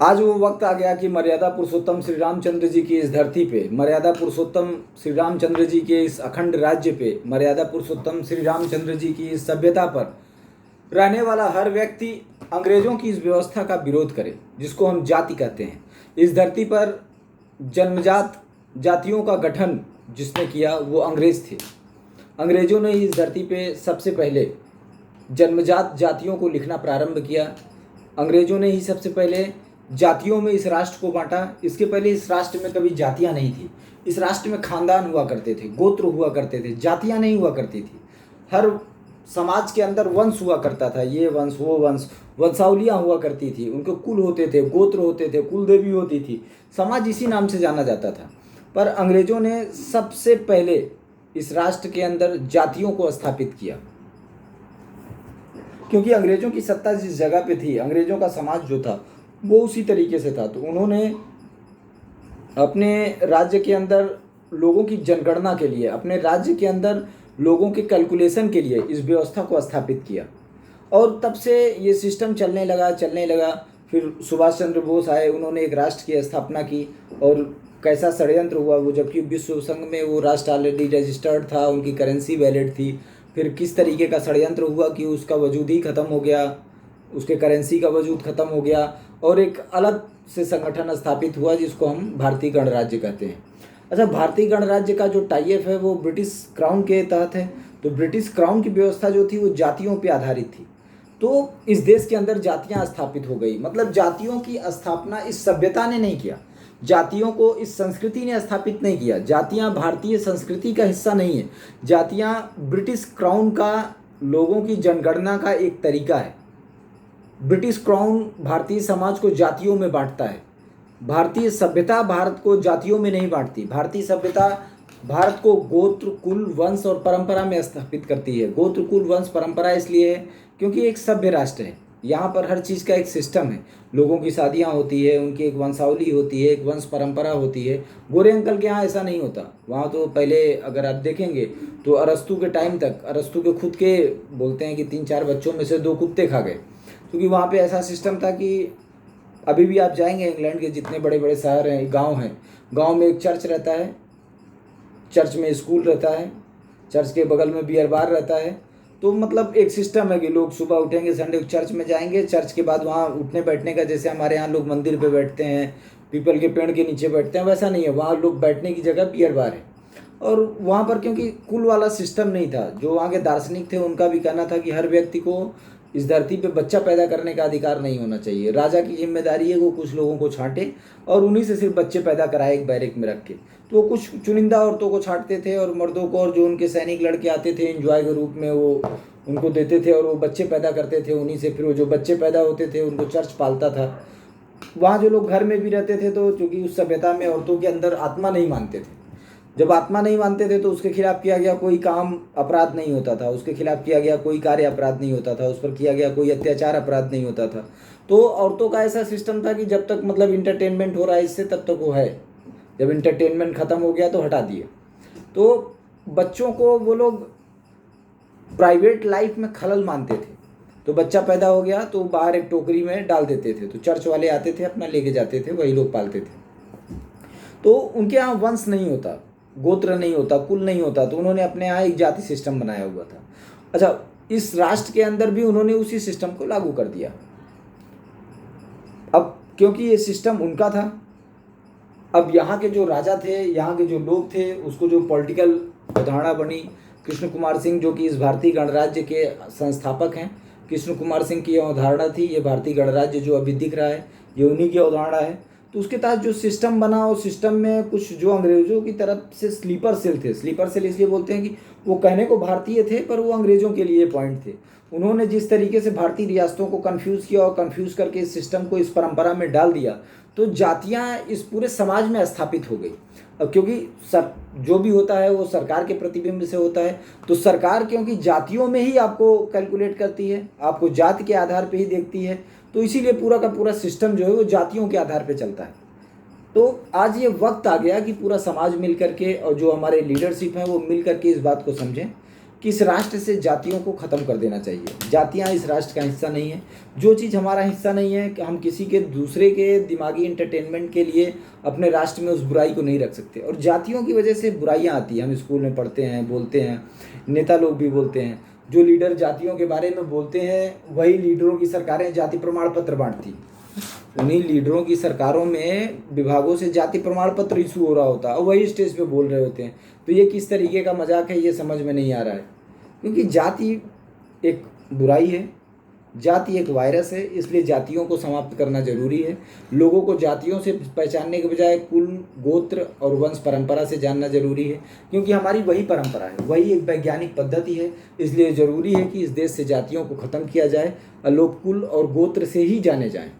आज वो वक्त आ गया कि मर्यादा पुरुषोत्तम श्री रामचंद्र जी की इस धरती पे, मर्यादा पुरुषोत्तम श्री रामचंद्र जी के इस अखंड राज्य पे, मर्यादा पुरुषोत्तम श्री रामचंद्र जी की इस सभ्यता पर रहने वाला हर व्यक्ति अंग्रेजों की इस व्यवस्था का विरोध करे, जिसको हम जाति कहते हैं। इस धरती पर जन्मजात जातियों का गठन जिसने किया वो अंग्रेज थे। अंग्रेजों ने इस धरती पे सबसे पहले जन्मजात जातियों को लिखना प्रारंभ किया। अंग्रेजों ने ही सबसे पहले जातियों में इस राष्ट्र को बांटा। इसके पहले इस राष्ट्र में कभी जातियां नहीं थी। इस राष्ट्र में खानदान हुआ करते थे, गोत्र हुआ करते थे, जातियां नहीं हुआ करती थी। हर समाज के अंदर वंश हुआ करता था, ये वंश वो वंश, वंशावलियाँ हुआ करती थी, उनके कुल होते थे, गोत्र होते थे, कुल देवी होती थी, समाज इसी नाम से जाना जाता था। पर अंग्रेजों ने सबसे पहले इस राष्ट्र के अंदर जातियों को स्थापित किया, क्योंकि अंग्रेजों की सत्ता जिस जगह पे थी, अंग्रेजों का समाज जो था वो उसी तरीके से था। तो उन्होंने अपने राज्य के अंदर लोगों की जनगणना के लिए, अपने राज्य के अंदर लोगों के कैलकुलेशन के लिए इस व्यवस्था को स्थापित किया। और तब से ये सिस्टम चलने लगा। फिर सुभाष चंद्र बोस आए, उन्होंने एक राष्ट्र की स्थापना की। और कैसा षड्यंत्र हुआ वो, जबकि विश्व संघ में वो राष्ट्र ऑलरेडी रजिस्टर्ड था, उनकी करेंसी वैलिड थी। फिर किस तरीके का षड्यंत्र हुआ कि उसका वजूद ही ख़त्म हो गया, उसके करेंसी का वजूद ख़त्म हो गया और एक अलग से संगठन स्थापित हुआ जिसको हम भारतीय गणराज्य कहते हैं। अच्छा, भारतीय गणराज्य का जो टाइप है वो ब्रिटिश क्राउन के तहत है। तो ब्रिटिश क्राउन की व्यवस्था जो थी वो जातियों पे आधारित थी। तो इस देश के अंदर जातियां स्थापित हो गई, मतलब जातियों की स्थापना इस सभ्यता ने नहीं किया, जातियों को इस संस्कृति ने स्थापित नहीं किया। जातियां भारतीय संस्कृति का हिस्सा नहीं है। जातियां ब्रिटिश क्राउन का लोगों की जनगणना का एक तरीका है। ब्रिटिश क्राउन भारतीय समाज को जातियों में बांटता है। भारतीय सभ्यता भारत को जातियों में नहीं बांटती। भारतीय सभ्यता भारत को गोत्र, कुल, वंश और परंपरा में स्थापित करती है। गोत्र, कुल, वंश, परंपरा इसलिए है क्योंकि एक सभ्य राष्ट्र है। यहाँ पर हर चीज़ का एक सिस्टम है। लोगों की शादियाँ होती है, उनकी एक वंशावली होती है, एक वंश परंपरा होती है। गोरे अंकल के यहाँ ऐसा नहीं होता। वहाँ तो पहले अगर आप देखेंगे तो अरस्तु के टाइम तक, अरस्तु के खुद के बोलते हैं कि 3-4 बच्चों में से 2 कुत्ते खा गए, क्योंकि वहाँ पे ऐसा सिस्टम था कि अभी भी आप जाएंगे इंग्लैंड के जितने बड़े बड़े शहर हैं, गांव हैं, गांव में एक चर्च रहता है, चर्च में स्कूल रहता है, चर्च के बगल में बियर बार रहता है। तो मतलब एक सिस्टम है कि लोग सुबह उठेंगे, संडे को चर्च में जाएंगे, चर्च के बाद वहाँ उठने बैठने का, जैसे हमारे यहाँ लोग मंदिर पे बैठते हैं, पीपल के पेड़ के नीचे बैठते हैं, वैसा नहीं है। वहाँ लोग बैठने की जगह बियर बार है। और वहाँ पर क्योंकि कुल वाला सिस्टम नहीं था, जो वहाँ के दार्शनिक थे उनका भी कहना था कि हर व्यक्ति को इस धरती पे बच्चा पैदा करने का अधिकार नहीं होना चाहिए। राजा की जिम्मेदारी है वो कुछ लोगों को छांटे और उन्हीं से सिर्फ बच्चे पैदा कराए एक बैरक में रख के। तो वो कुछ चुनिंदा औरतों को छांटते थे और मर्दों को, और जो उनके सैनिक लड़के आते थे एंजॉय के रूप में वो उनको देते थे और वो बच्चे पैदा करते थे उन्हीं से। फिर वो जो बच्चे पैदा होते थे उनको चर्च पालता था। वहाँ जो लोग घर में भी रहते थे, तो चूँकि उस सभ्यता में औरतों के अंदर आत्मा नहीं मानते थे, जब आत्मा नहीं मानते थे तो उसके खिलाफ किया गया कोई काम अपराध नहीं होता था, उसके खिलाफ किया गया कोई कार्य अपराध नहीं होता था, उस पर किया गया कोई अत्याचार अपराध नहीं होता था। तो औरतों का ऐसा सिस्टम था कि जब तक मतलब इंटरटेनमेंट हो रहा है इससे तब तक वो है, जब इंटरटेनमेंट ख़त्म हो गया तो हटा दिए। तो बच्चों को वो लोग प्राइवेट लाइफ में खलल मानते थे। तो बच्चा पैदा हो गया तो बाहर एक टोकरी में डाल देते थे, तो चर्च वाले आते थे अपना लेके जाते थे, वही लोग पालते थे। तो उनके यहाँ वंश नहीं होता, गोत्र नहीं होता, कुल नहीं होता, तो उन्होंने अपने यहाँ एक जाति सिस्टम बनाया हुआ था। अच्छा, इस राष्ट्र के अंदर भी उन्होंने उसी सिस्टम को लागू कर दिया। अब क्योंकि ये सिस्टम उनका था, अब यहाँ के जो राजा थे, यहाँ के जो लोग थे, उसको जो पॉलिटिकल अवधारणा बनी, कृष्ण कुमार सिंह जो कि इस भारतीय गणराज्य के संस्थापक हैं, कृष्ण कुमार सिंह की अवधारणा थी ये भारतीय गणराज्य जो अभी दिख रहा है ये उन्हीं की अवधारणा है। तो उसके तहत जो सिस्टम बना, उस सिस्टम में कुछ जो अंग्रेज़ों की तरफ से स्लीपर सेल थे, स्लीपर सेल इसलिए बोलते हैं कि वो कहने को भारतीय थे पर वो अंग्रेज़ों के लिए पॉइंट थे। उन्होंने जिस तरीके से भारतीय रियासतों को कन्फ्यूज़ किया और कन्फ्यूज़ करके इस सिस्टम को इस परंपरा में डाल दिया, तो जातियाँ इस पूरे समाज में स्थापित हो गई। अब क्योंकि जो भी होता है वो सरकार के प्रतिबिंब से होता है, तो सरकार क्योंकि जातियों में ही आपको कैलकुलेट करती है, आपको जाति के आधार पे ही देखती है, तो इसीलिए पूरा का पूरा सिस्टम जो है वो जातियों के आधार पे चलता है। तो आज ये वक्त आ गया कि पूरा समाज मिल करके और जो हमारे लीडरशिप हैं वो मिल करके इस बात को समझें कि इस राष्ट्र से जातियों को ख़त्म कर देना चाहिए। जातियाँ इस राष्ट्र का हिस्सा नहीं है। जो चीज़ हमारा हिस्सा नहीं है कि हम किसी के दूसरे के दिमागी इंटरटेनमेंट के लिए अपने राष्ट्र में उस बुराई को नहीं रख सकते। और जातियों की वजह से बुराइयाँ आती हैं, हम स्कूल में पढ़ते हैं, बोलते हैं, नेता लोग भी बोलते हैं। जो लीडर जातियों के बारे में बोलते हैं वही लीडरों की सरकारें जाति प्रमाण पत्र बांटती। उन्हीं लीडरों की सरकारों में विभागों से जाति प्रमाण पत्र इशू हो रहा होता है और वही स्टेज पे बोल रहे होते हैं। तो ये किस तरीके का मजाक है, ये समझ में नहीं आ रहा है। क्योंकि जाति एक बुराई है, जाति एक वायरस है, इसलिए जातियों को समाप्त करना जरूरी है। लोगों को जातियों से पहचानने के बजाय कुल, गोत्र और वंश परंपरा से जानना जरूरी है, क्योंकि हमारी वही परंपरा है, वही एक वैज्ञानिक पद्धति है। इसलिए ज़रूरी है कि इस देश से जातियों को ख़त्म किया जाए और लोग कुल और गोत्र से ही जाने जाएं।